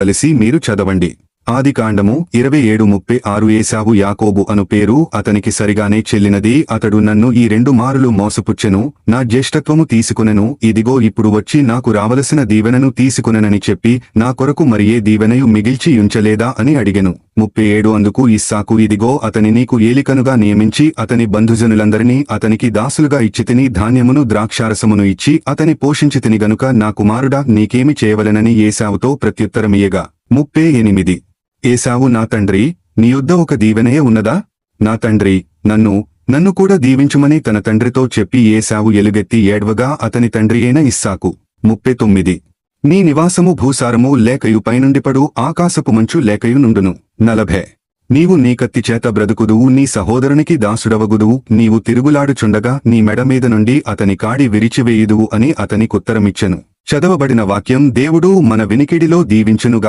కలిసి మీరు చదవండి. ఆదికాండము 27:36. ఏశావు యాకోబు అను పేరు అతనికి సరిగానే చెల్లినది. అతడు నన్ను ఈ 2 మారులు మోసపుచ్చెను, నా జ్యేష్ఠత్వము తీసుకునెను, ఇదిగో ఇప్పుడు వచ్చి నాకు రావలసిన దీవెనను తీసుకునెనని చెప్పి నా కొరకు మరియే దీవెనయు మిగిల్చి యుంచలేదా అని అడిగెను. 37. అందుకు ఇస్సాకు, ఇదిగో అతని నీకు ఏలికనుగా నియమించి అతని బంధుజనులందరినీ అతనికి దాసులుగా ఇచ్చితిని, ధాన్యమును ద్రాక్షారసమును ఇచ్చి అతని పోషించితిని గనుక నా కుమారుడా నీకేమి చేయవలెనని ఏశావుతో ప్రత్యుత్తరమియ్యగా. 38. ఏశావు, నా తండ్రి, నీ యొద్ద ఒక దీవెనయే ఉన్నదా? నా తండ్రి, నన్ను కూడా దీవించుమని తన తండ్రితో చెప్పి ఏశావు ఎలుగెత్తి ఏడ్వగా అతని తండ్రి అయిన ఇస్సాకు. 39. నీ నివాసము భూసారము లేకయు పైనుండి పడు ఆకాశపు మంచు లేకయు నుండును. 40. నీవు నీ కత్తి చేత బ్రతుకుదువు, నీ సహోదరునికి దాసుడవగుదువు, నీవు తిరుగులాడుచుండగా నీ మెడ మీద నుండి అతని కాడి విరిచివేయుదువు అని అతనికుత్తరమిచ్చెను. చదవబడిన వాక్యం దేవుడు మన వినికిడిలో దీవించునుగా.